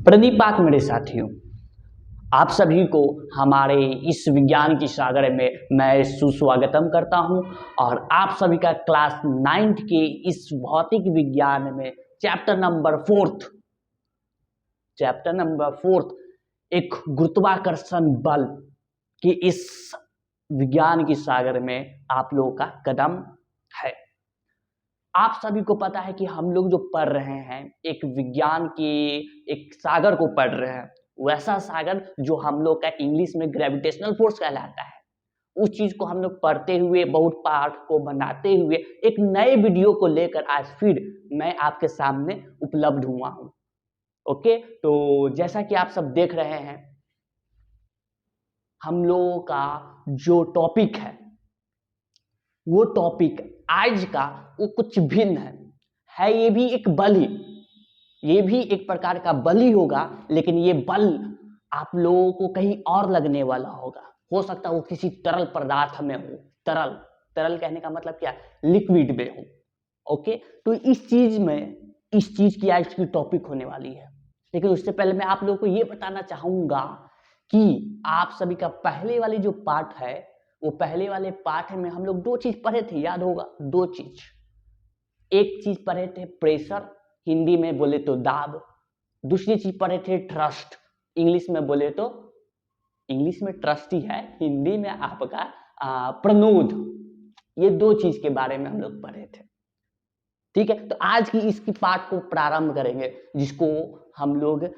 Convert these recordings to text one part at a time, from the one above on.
प्रणिपात मेरे साथियों, आप सभी को हमारे इस विज्ञान की सागर में मैं सुस्वागतम करता हूं और आप सभी का क्लास 9th के इस भौतिक विज्ञान में चैप्टर नंबर फोर्थ एक गुरुत्वाकर्षण बल के इस विज्ञान की सागर में आप लोगों का कदम है। आप सभी को पता है कि हम लोग जो पढ़ रहे हैं एक विज्ञान के एक सागर को पढ़ रहे हैं, वैसा सागर जो हम लोग का इंग्लिश में ग्रेविटेशनल फोर्स कहलाता है। उस चीज को हम लोग पढ़ते हुए बहुत पाठ को बनाते हुए एक नए वीडियो को लेकर आज फिर मैं आपके सामने उपलब्ध हुआ हूं। ओके, तो जैसा कि आप सब देख रहे हैं, हम लोगों का जो टॉपिक है वो टॉपिक आज का वो कुछ भिन्न है। ये भी एक बल ही, ये भी एक प्रकार का बल ही होगा, लेकिन ये बल आप लोगों को कहीं और लगने वाला होगा। हो सकता है वो किसी तरल पदार्थ में हो। तरल कहने का मतलब क्या, लिक्विड में हो। ओके, तो इस चीज की आज की टॉपिक होने वाली है। लेकिन उससे पहले मैं आप लोगों को ये बताना चाहूंगा कि आप सभी का पहले वाली जो पार्ट है, वो पहले वाले पाठ में हम लोग दो चीज पढ़े थे, याद होगा। दो चीज, एक चीज पढ़े थे प्रेशर, हिंदी में बोले तो दाब। दूसरी चीज पढ़े थे ट्रस्ट, इंग्लिश में बोले तो, इंग्लिश में ट्रस्ट ही है, हिंदी में आपका प्रनोद। ये दो चीज के बारे में हम लोग पढ़े थे। ठीक है, तो आज की इसकी पाठ को प्रारंभ करेंगे, जिसको हम लोग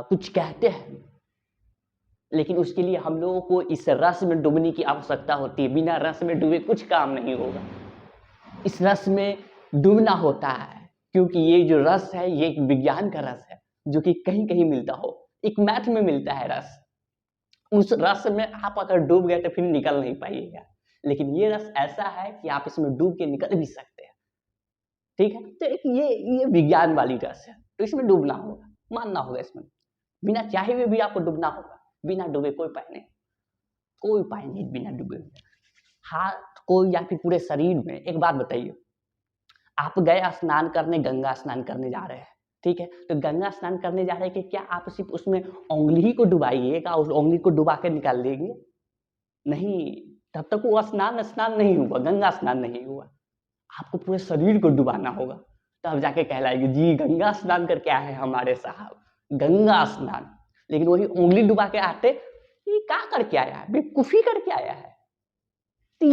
कुछ कहते हैं, लेकिन उसके लिए हम लोगों को इस रस में डूबने की आवश्यकता होती है। बिना रस में डूबे कुछ काम नहीं होगा। इस रस में डूबना होता है, क्योंकि ये जो रस है ये एक विज्ञान का रस है, जो कि कहीं कहीं मिलता हो। एक मैथ में मिलता है रस। उस रस में आप अगर डूब गए तो फिर निकल नहीं पाइएगा, लेकिन ये रस ऐसा है कि आप इसमें डूब के निकल भी सकते हैं। ठीक है, तो एक ये विज्ञान वाली रस है, तो इसमें डूबना होगा, मानना होगा। इसमें बिना चाहे हुए भी आपको डूबना होगा। बिना डूबे कोई उपाय नहीं बिना डूबे। हाथ को या फिर पूरे शरीर में। एक बात बताइए, आप गए स्नान करने, गंगा स्नान करने जा रहे हैं, ठीक है, तो गंगा स्नान करने जा रहे हैं कि क्या आप सिर्फ उसमें उंगली ही को डुबाइएगा, उस उंगली को डुबा के निकाल लेंगे? नहीं, तब तक वो स्नान नहीं हुआ, गंगा स्नान नहीं हुआ। आपको पूरे शरीर को डुबाना होगा, तब जाके कहलाएगी जी गंगा स्नान करके आए हैं हमारे साहब, गंगा स्नान। लेकिन वही उंगली डुबा के आते, ये क्या करके आया है, बेवकूफी करके आया है। तो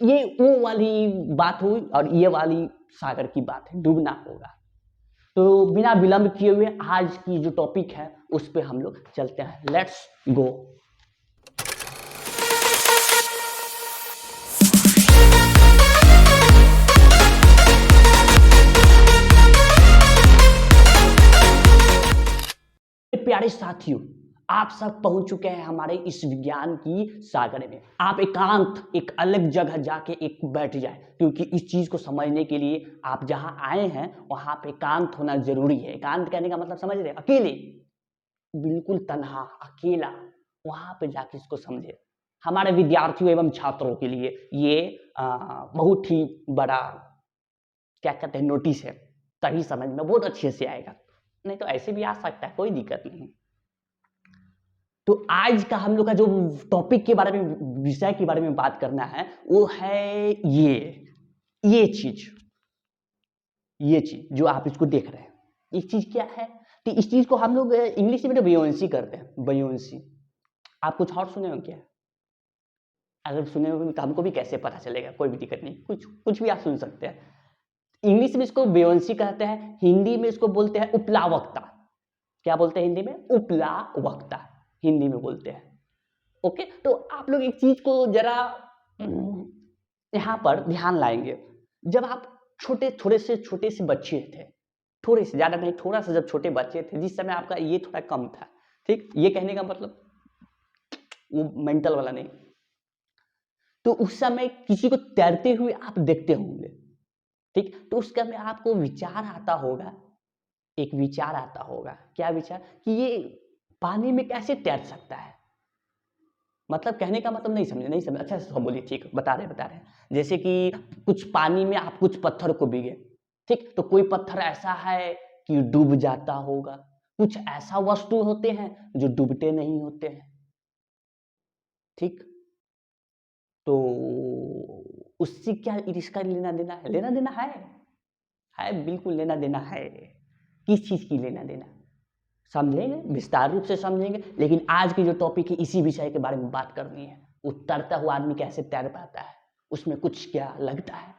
ये वो वाली बात हुई, और ये वाली सागर की बात है, डूबना होगा। तो बिना विलंब किए हुए आज की जो टॉपिक है उस पे हम लोग चलते हैं। Let's go. प्यारे साथियों, आप सब पहुंच चुके हैं हमारे इस विज्ञान की सागर में। आप एकांत एक अलग जगह जाके एक बैठ जाए, क्योंकि इस चीज को समझने के लिए आप जहां आए हैं वहां पे एकांत होना जरूरी है। एकांत कहने का मतलब समझ रहे, अकेले, बिल्कुल तन्हा, अकेला, वहां पे जाके इसको समझे। हमारे विद्यार्थियों एवं छात्रों के लिए ये बहुत ही बड़ा क्या कहते हैं नोटिस है, तभी समझ में बहुत अच्छे से आएगा। नहीं तो ऐसे भी आ सकता है, कोई दिक्कत नहीं। तो आज का हम लोग का जो टॉपिक के बारे में, विषय के बारे में बात करना है, वो है ये चीज जो आप इसको देख रहे हैं। ये चीज क्या है? तो इस चीज को हम लोग इंग्लिश में बयोंसी करते हैं, बयोंसी। आप कुछ और सुने हो क्या? अगर सुने हो तो हमको भी कैसे पता चलेगा, कोई भी दिक्कत नहीं, कुछ भी आप सुन सकते हैं। इंग्लिश में इसको बेयोंसी कहते हैं, हिंदी में इसको बोलते हैं उपलावक्ता। क्या बोलते हैं हिंदी में? उपलावक्ता, हिंदी में बोलते हैं। ओके, तो आप लोग एक चीज को जरा यहां पर ध्यान लाएंगे। जब आप छोटे से बच्चे थे, थोड़े से, ज्यादा नहीं, थोड़ा सा जब छोटे बच्चे थे, जिस समय आपका ये थोड़ा कम था, ठीक, ये कहने का मतलब वो मेंटल वाला नहीं, तो उस समय किसी को तैरते हुए आप देखते होंगे, ठीक, तो उसका में आपको विचार आता होगा, एक विचार आता होगा। क्या विचार? कि ये पानी में कैसे तैर सकता है। मतलब कहने का मतलब नहीं समझे। अच्छा से बोलिए, ठीक, बता रहे। जैसे कि कुछ पानी में आप कुछ पत्थर को भीगे, ठीक, तो कोई पत्थर ऐसा है कि डूब जाता होगा, कुछ ऐसा वस्तु होते हैं जो डूबते नहीं होते हैं, ठीक। तो उससे क्या इसका लेना देना है? लेना देना है, बिल्कुल लेना देना है। किस चीज की लेना देना? समझेंगे, विस्तार रूप से समझेंगे, लेकिन आज की जो टॉपिक है इसी विषय के बारे में बात करनी है। उतरता हुआ आदमी कैसे तैर पाता है, उसमें कुछ क्या लगता है,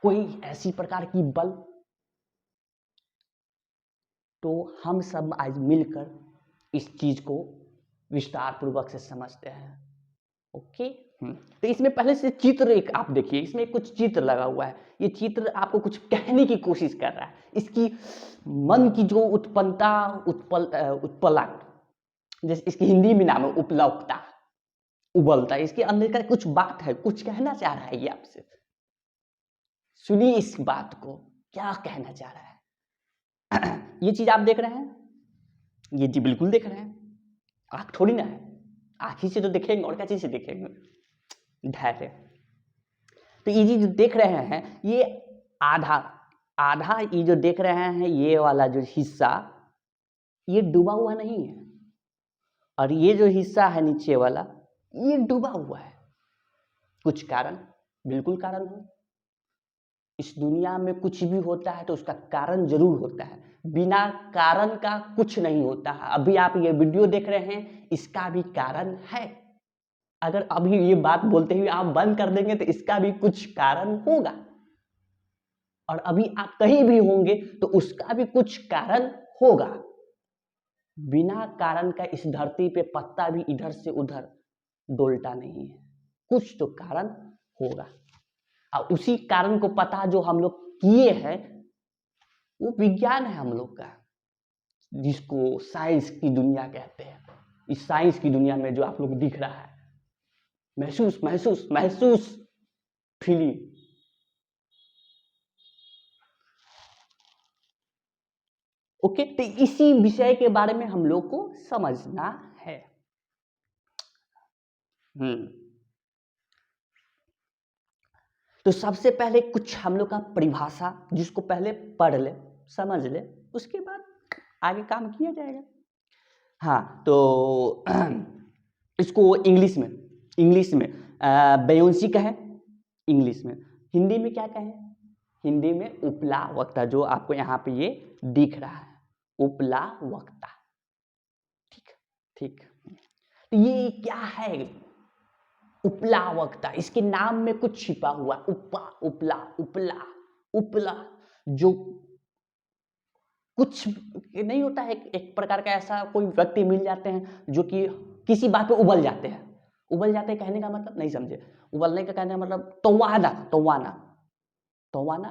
कोई ऐसी प्रकार की बल। तो हम सब आज मिलकर इस चीज को विस्तार पूर्वक से समझते हैं। ओके। तो इसमें पहले से चित्र एक आप देखिए, इसमें कुछ चित्र लगा हुआ है। ये चित्र आपको कुछ कहने की कोशिश कर रहा है। इसकी मन की जो उत्पन्नता उत्पलक, जैसे इसकी हिंदी में नाम है उपलब्धता, उबलता, इसके अंदर का कुछ बात है, कुछ कहना चाह रहा है ये आपसे। सुनिए इस बात को, क्या कहना चाह रहा है। ये चीज आप देख रहे हैं, ये जी बिल्कुल देख रहे हैं, आंख थोड़ी ना है, आंख ही से तो देखेंगे और क्या चीज से देखेंगे, धैर्य। तो ये जो देख रहे हैं ये आधा ये जो देख रहे हैं ये वाला जो हिस्सा, ये डूबा हुआ नहीं है, और ये जो हिस्सा है नीचे वाला ये डूबा हुआ है। कुछ कारण, बिल्कुल कारण हो। इस दुनिया में कुछ भी होता है तो उसका कारण जरूर होता है, बिना कारण का कुछ नहीं होता है। अभी आप ये वीडियो देख रहे हैं, इसका भी कारण है। अगर अभी ये बात बोलते हुए आप बंद कर देंगे तो इसका भी कुछ कारण होगा, और अभी आप कहीं भी होंगे तो उसका भी कुछ कारण होगा। बिना कारण का इस धरती पे पत्ता भी इधर से उधर डोलता नहीं है, कुछ तो कारण होगा। और उसी कारण को पता जो हम लोग किए हैं वो विज्ञान है हम लोग का, जिसको साइंस की दुनिया कहते हैं। इस साइंस की दुनिया में जो आप लोग दिख रहा है, महसूस महसूस महसूस फीलिंग। ओके, तो इसी विषय के बारे में हम लोग को समझना है। तो सबसे पहले कुछ हम लोग का परिभाषा, जिसको पहले पढ़ ले, समझ ले, उसके बाद आगे काम किया जाएगा। हाँ, तो इसको इंग्लिश में बेयोंसी कहें, इंग्लिश में। हिंदी में क्या कहें? हिंदी में उपला वक्ता, जो आपको यहाँ पे ये दिख रहा है, उपला वक्ता। ठीक ठीक। तो ये क्या है उपला वक्ता? इसके नाम में कुछ छिपा हुआ, उपला उपला उपला, जो कुछ नहीं होता है। एक प्रकार का ऐसा कोई व्यक्ति मिल जाते हैं जो कि किसी बात पे उबल जाते हैं। उबल जाते हैं कहने का मतलब नहीं समझे, उबलने का कहने का मतलब तौवाना तौवाना तौवाना।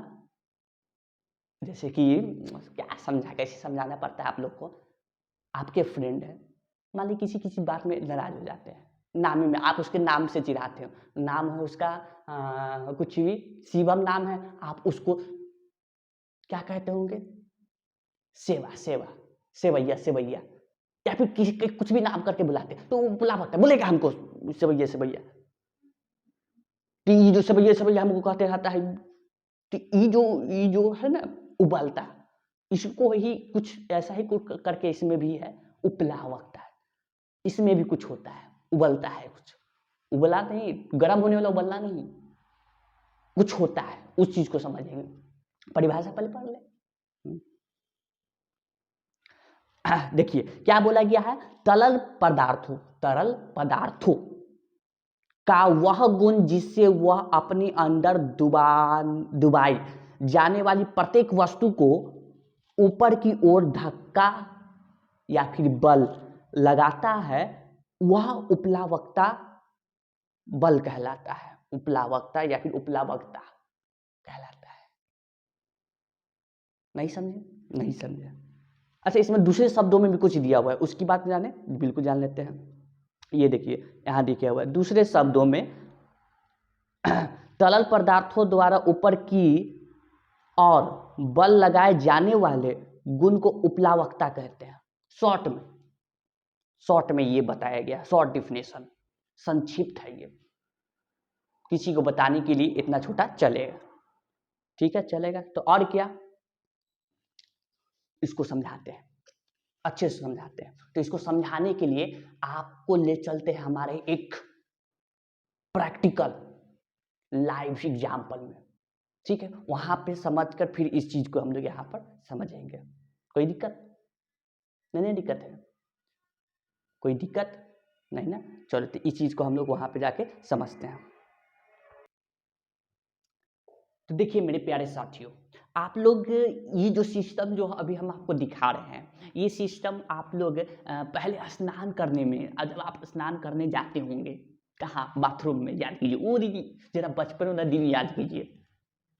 जैसे कि क्या समझा, कैसे समझाना पड़ता है आप लोग को। आपके फ्रेंड है, मान ली किसी किसी बात में नाराज हो जाते हैं, नामी में आप उसके नाम से चिढ़ाते हो, नाम है उसका कुछ भी, शिवम नाम है, आप उसको क्या कहते होंगे? सेवा सेवा सेवैया सेवैया, या फिर किसी कुछ भी नाम करके बुलाते, तो वो बुला सकता है, बोलेगा हमको सेवैया सेवैया। तो ये जो सेवैया सेवैया हमको कहते रहता है, तो ये जो है ना उबलता, इसको ही कुछ ऐसा ही कुछ करके इसमें भी है, उपला वक्ता है। इसमें भी कुछ होता है, उबलता है कुछ, उबला नहीं, गर्म होने वाला उबलना नहीं, कुछ होता है, उस चीज को समझेंगे। परिभाषा पहले पढ़ ले। देखिए क्या बोला गया है, तरल पदार्थों का वह गुण जिससे वह अपने अंदर डुबाई जाने वाली प्रत्येक वस्तु को ऊपर की ओर धक्का या फिर बल लगाता है, वह उपलावक्ता बल कहलाता है। उपलावक्ता या फिर उपलावक्ता कहलाता है। नहीं समझे? अच्छा, इसमें दूसरे शब्दों में भी कुछ दिया हुआ है, उसकी बात जाने, बिल्कुल जान लेते हैं। ये देखिए यहाँ दिया हुआ है, दूसरे शब्दों में तरल पदार्थों द्वारा ऊपर की और बल लगाए जाने वाले गुण को उपलावक्ता कहते हैं। शॉर्ट में ये बताया गया, शॉर्ट डिफिनेशन, संक्षिप्त है ये, किसी को बताने के लिए इतना छोटा चलेगा। ठीक है, चलेगा। तो और क्या, इसको समझाते हैं। अच्छे से समझाते हैं। तो इसको समझाने के लिए आपको ले चलते हैं हमारे एक प्रैक्टिकल लाइव एग्जाम्पल में, ठीक है। वहां पे समझकर फिर इस चीज को हम लोग यहाँ पर समझेंगे। कोई दिक्कत नहीं दिक्कत है, कोई दिक्कत नहीं ना। चलो तो इस चीज को हम लोग वहां पे जाके समझते हैं। तो देखिए मेरे प्यारे साथियों, आप लोग ये जो सिस्टम जो अभी हम आपको दिखा रहे हैं, ये सिस्टम आप लोग पहले स्नान करने में, जब आप स्नान करने जाते होंगे कहाँ, बाथरूम में, याद कीजिए वो दिन, जरा बचपन वाला दिन याद कीजिए,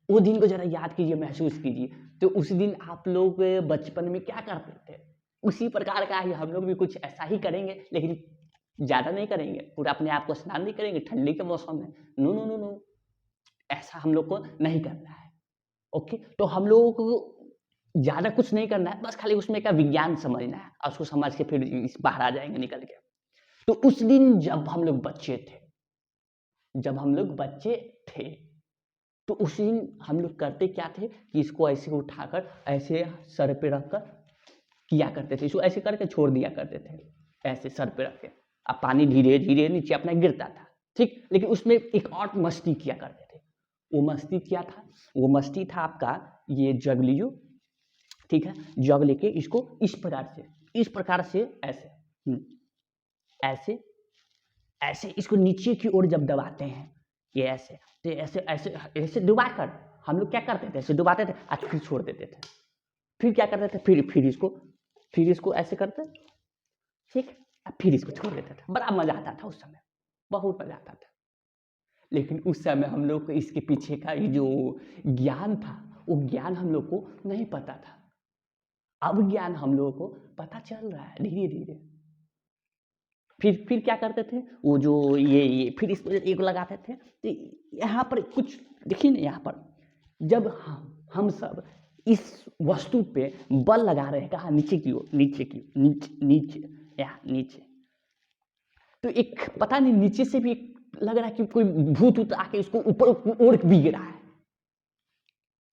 वो दिन को जरा याद कीजिए, महसूस कीजिए। तो उस दिन आप लोग बचपन में क्या करते थे, उसी प्रकार का ही हम लोग भी कुछ ऐसा ही करेंगे, लेकिन ज़्यादा नहीं करेंगे, पूरा अपने आप को स्नान नहीं करेंगे ठंडी के मौसम में, नो नो नो नो, ऐसा हम लोग को नहीं करना है। ओके, तो हम लोगों को ज़्यादा कुछ नहीं करना है, बस खाली उसमें का विज्ञान समझना है, और उसको समझ के फिर इस बाहर आ जाएंगे निकल के। तो उस दिन जब हम लोग बच्चे थे, तो उस दिन हम लोग करते क्या थे कि इसको ऐसे उठाकर ऐसे सर पे रखकर किया करते थे, इसको ऐसे करके छोड़ दिया करते थे, ऐसे सर पे रख के, अब पानी धीरे धीरे नीचे अपना गिरता था, ठीक। लेकिन उसमें एक और मस्ती किया करते थे। वो मस्ती क्या था? वो मस्ती था आपका, ये जग लीजिए, ठीक है, जग लेके इसको इस प्रकार से ऐसे ऐसे ऐसे इसको नीचे की ओर जब दबाते हैं, ये ऐसे, तो ऐसे ऐसे ऐसे डुबा कर हम लोग क्या करते थे, ऐसे डुबाते थे, आज फिर छोड़ देते थे, फिर क्या करते थे, फिर इसको ऐसे करते, ठीक, फिर इसको छोड़ देते थे। बड़ा मजा आता था उस समय, बहुत मजा आता था। लेकिन उस समय हम लोग को इसके पीछे का ये जो ज्ञान था, वो ज्ञान हम लोग को नहीं पता था। अब ज्ञान हम लोगों को पता चल रहा है धीरे धीरे। फिर क्या करते थे, वो जो ये फिर इसको एक लगाते थे, तो यहाँ पर कुछ देखिए ना, यहाँ पर जब हम सब इस वस्तु पे बल लगा रहे हैं, कहाँ, नीचे की ओर, नीचे यहाँ नीचे, तो एक पता नहीं नीचे से भी एक लग रहा है कि कोई भूत आके इसको ऊपर ओढ़ भी गिरा है,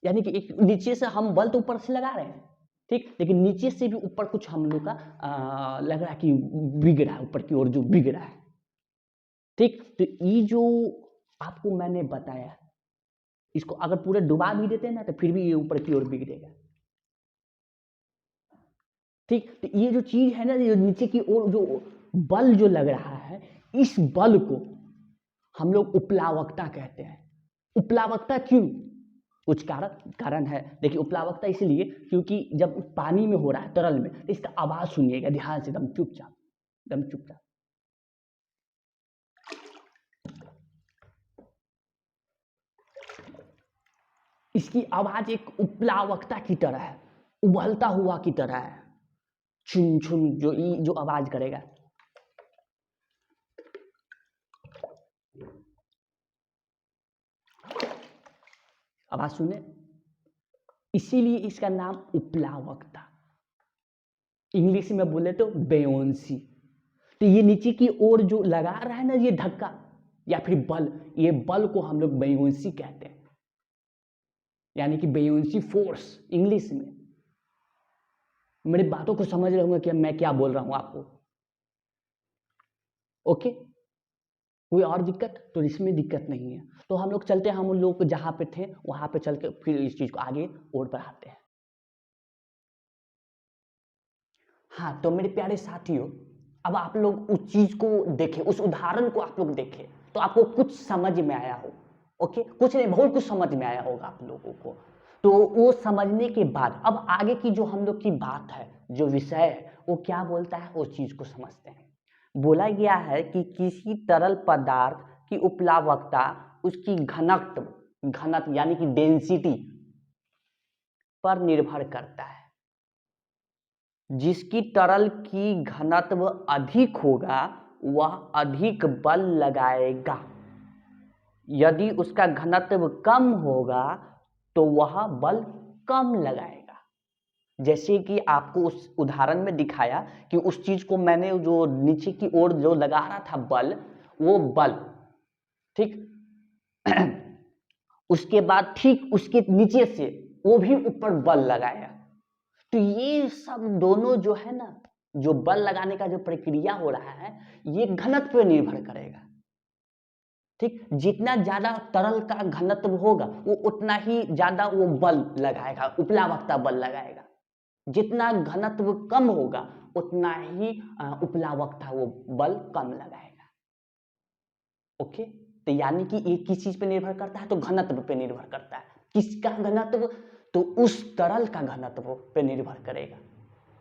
यानी कि एक नीचे से हम बल तो ऊपर से लगा रहे हैं, ठीक, लेकिन नीचे से भी ऊपर कुछ हम लोग का लग रहा है कि बिग रहा है, ऊपर की ओर जो बिग रहा है, ठीक। तो ये जो आपको मैंने बताया, इसको अगर पूरे डुबा भी देते हैं ना, तो फिर भी ये ऊपर की ओर बिगड़ेगा, ठीक। तो ये जो चीज है ना, ये नीचे की ओर जो बल जो लग रहा है, इस बल को हम लोग उपलावकता कहते हैं। उपलावकता क्यों? कुछ कारण है। देखिए, उपलावकता इसलिए क्योंकि जब पानी में हो रहा है, तरल में, तो इसका आवाज सुनिएगा ध्यान से, एकदम चुपचाप। इसकी आवाज एक उपलावकता की तरह है, उबलता हुआ की तरह है, छुन छुन जो आवाज करेगा। आवाज सुने, इसीलिए इसका नाम उपलावकता, इंग्लिश में बोले तो बेयोंसी। तो ये नीचे की ओर जो लगा रहा है ना, ये धक्का या फिर बल, ये बल को हम लोग बेयोंसी कहते हैं, यानी कि बेयोंसी फोर्स इंग्लिश में। मेरी बातों को समझ रहे होंगे कि मैं क्या बोल रहा हूं आपको, ओके। कोई और दिक्कत? तो इसमें दिक्कत नहीं है। तो हम लोग चलते हैं, हम उन लोग जहां पे थे वहां पे चल के फिर इस चीज को आगे और बढ़ाते हैं। हाँ, तो मेरे प्यारे साथियों, अब आप लोग उस चीज को देखें, उस उदाहरण को आप लोग देखें, तो आपको कुछ समझ में आया हो, ओके, कुछ नहीं, बहुत कुछ समझ में आया होगा आप लोगों को। तो वो समझने के बाद अब आगे की जो हम लोग की बात है, जो विषय है, वो क्या बोलता है, उस चीज को समझते हैं। बोला गया है कि किसी तरल पदार्थ की उपलावकता उसकी घनत्व यानी कि डेंसिटी पर निर्भर करता है। जिसकी तरल की घनत्व अधिक होगा वह अधिक बल लगाएगा, यदि उसका घनत्व कम होगा तो वह बल कम लगाएगा। जैसे कि आपको उस उदाहरण में दिखाया कि उस चीज को मैंने जो नीचे की ओर जो लगा रहा था बल, वो बल, ठीक उसके बाद ठीक उसके नीचे से वो भी ऊपर बल लगाया। तो ये सब दोनों जो है ना, जो बल लगाने का जो प्रक्रिया हो रहा है ये घनत्व पे निर्भर करेगा। ठीक, जितना ज्यादा तरल का घनत्व होगा वो उतना ही ज्यादा वो बल लगाएगा, उपलावकता बल लगाएगा। जितना घनत्व कम होगा उतना ही उपलावकता वो बल कम लगाएगा। ओके, तो यानी कि ये किस चीज पे निर्भर करता है, तो घनत्व पे निर्भर करता है। किसका घनत्व, तो उस तरल का घनत्व पे निर्भर करेगा।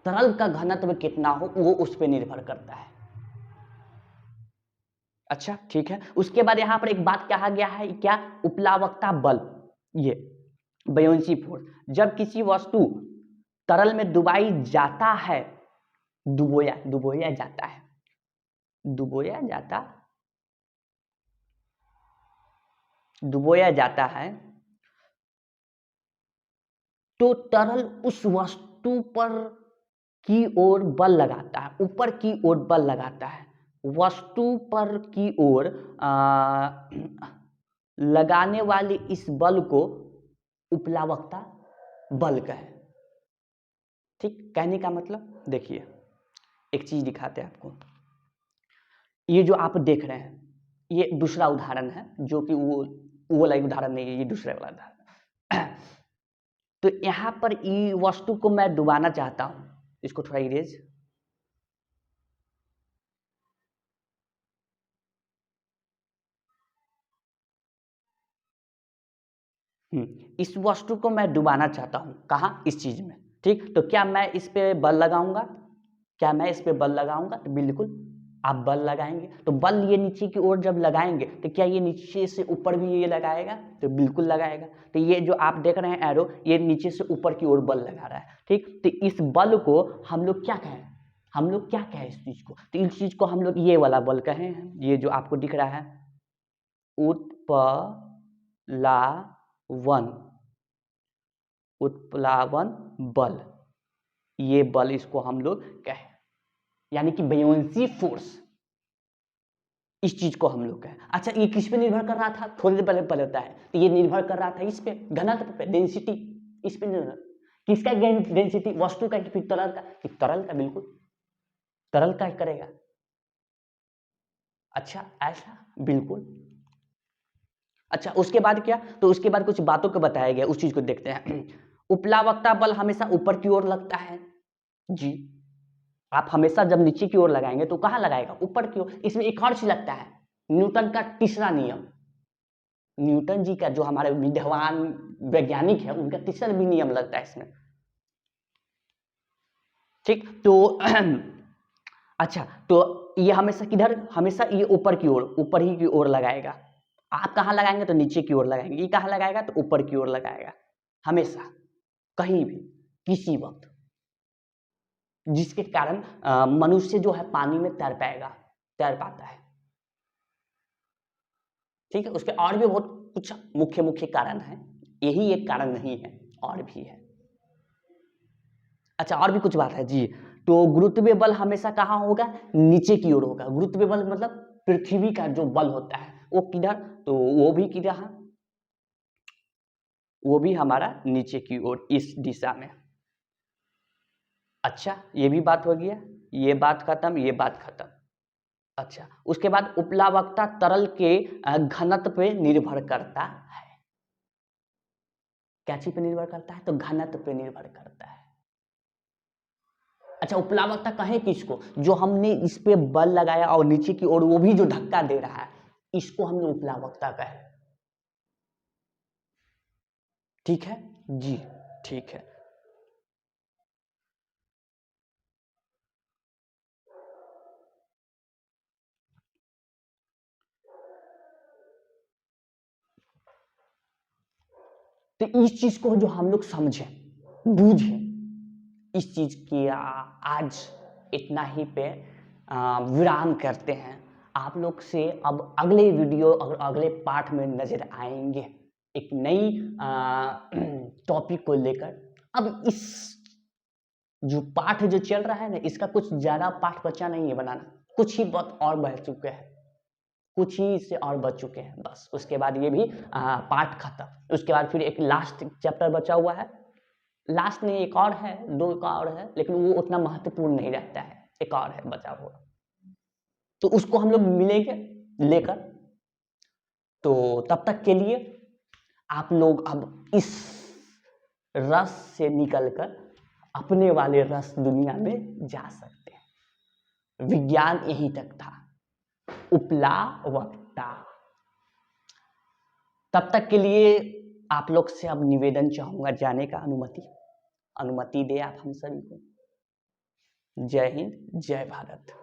तरल का घनत्व कितना हो वो उस पे निर्भर करता है। अच्छा ठीक है, उसके बाद यहां पर एक बात कहा गया है, क्या, उपलावकता बल, ये बयोंसी फोर्स। जब किसी वस्तु तरल में डुबाई जाता है, डुबोया जाता है, तो तरल उस वस्तु पर की ओर बल लगाता है, ऊपर की ओर बल लगाता है। वस्तु पर की ओर लगाने वाले इस बल को उपलावकता बल कहे। ठीक, कहने का मतलब देखिए, एक चीज दिखाते हैं आपको। ये जो आप देख रहे हैं ये दूसरा उदाहरण है, जो कि वो वाला उदाहरण नहीं है, ये दूसरा वाला उदाहरण। तो यहां पर ये वस्तु को मैं डुबाना चाहता हूं, इसको थोड़ा इरेज। इस वस्तु को मैं डुबाना चाहता हूं, कहाँ, इस चीज में। ठीक, तो क्या मैं इस पे बल लगाऊंगा, तो बिल्कुल आप बल लगाएंगे। तो बल ये नीचे की ओर जब लगाएंगे तो क्या ये नीचे से ऊपर भी ये लगाएगा, तो बिल्कुल लगाएगा। तो ये जो आप देख रहे हैं एरो, ये नीचे से ऊपर की ओर बल लगा रहा है। ठीक, तो इस बल को हम लोग क्या कहें, इस चीज को, तो इस चीज को हम लोग ये वाला बल कहे हैं, ये जो आपको दिख रहा है, उत्प्लावन बल, ये बल इसको हम लोग कहें, यानी कि बेयोंसी फोर्स, इस चीज को हम लोग कहें। अच्छा, ये किस पे निर्भर कर रहा था, थोड़ी देर पहले होता है, तो ये निर्भर कर रहा था इस पे, घनत्व पे, डेंसिटी, इस पे निर्भर। किसका डेंसिटी, वस्तु का कि फिर तरल का, कि तरल का, बिल्कुल तरल का करेगा। अच्छा ऐसा, बिल्कुल। अच्छा उसके बाद क्या, तो उसके बाद कुछ बातों को बताया गया, उस चीज को देखते हैं। उपलावकता बल हमेशा ऊपर की ओर लगता है जी। आप हमेशा जब नीचे की ओर लगाएंगे तो कहां लगाएगा, ऊपर की ओर। इसमें एक और चीज लगता है, न्यूटन का तीसरा नियम, न्यूटन जी का जो हमारे विद्वान वैज्ञानिक है उनका तीसरा भी नियम लगता है इसमें। ठीक, तो अच्छा, तो ये हमेशा किधर, हमेशा ये ऊपर की ओर, ऊपर ही की ओर लगाएगा। आप कहां लगाएंगे, तो नीचे की ओर लगाएंगे। ये कहां लगाएगा, तो ऊपर की ओर लगाएगा, हमेशा, कहीं भी, किसी वक्त। जिसके कारण मनुष्य जो है पानी में तैर पाता है। ठीक है, उसके और भी बहुत कुछ मुख्य कारण है, यही एक कारण नहीं है, और भी है। अच्छा, और भी कुछ बात है जी। तो गुरुत्वीय बल हमेशा कहाँ होगा, नीचे की ओर होगा। गुरुत्वीय बल मतलब पृथ्वी का जो बल होता है वो किधर, तो वो भी किधर, वो भी हमारा नीचे की ओर, इस दिशा में। अच्छा, ये भी बात हो गया, ये बात खत्म, ये बात खत्म। अच्छा, उसके बाद उपलावकता तरल के घनत्व पे निर्भर करता है। क्या चीज पे निर्भर करता है, तो घनत्व पे निर्भर करता है। अच्छा, उपलावकता कहें किसको, जो हमने इस पे बल लगाया और नीचे की ओर वो भी जो धक्का दे रहा है, इसको हमने उपलावकता कहे। ठीक है जी, ठीक है। तो इस चीज को जो हम लोग समझे, बूझे, इस चीज की आज इतना ही पे विराम करते हैं। आप लोग से अब अगले वीडियो और अगले पाठ में नजर आएंगे एक नई टॉपिक को लेकर। अब इस जो पाठ जो चल रहा है ना, इसका कुछ ज्यादा पाठ बचा नहीं है बनाना, कुछ ही बहुत और बच चुके हैं, कुछ ही से और बच चुके हैं बस। उसके बाद ये भी पाठ खत्म। उसके बाद फिर एक लास्ट चैप्टर बचा हुआ है, लास्ट नहीं, एक और है, दो का और है, लेकिन वो उतना महत्वपूर्ण नहीं रहता है। एक और है बचा हुआ, तो उसको हम लोग मिलेंगे लेकर। तो तब तक के लिए आप लोग अब इस रस से निकलकर अपने वाले रस दुनिया में जा सकते हैं। विज्ञान यहीं तक था, उपला वक्ता। तब तक के लिए आप लोग से अब निवेदन चाहूंगा जाने का, अनुमति दे आप हम सभी को। जय हिंद, जय भारत।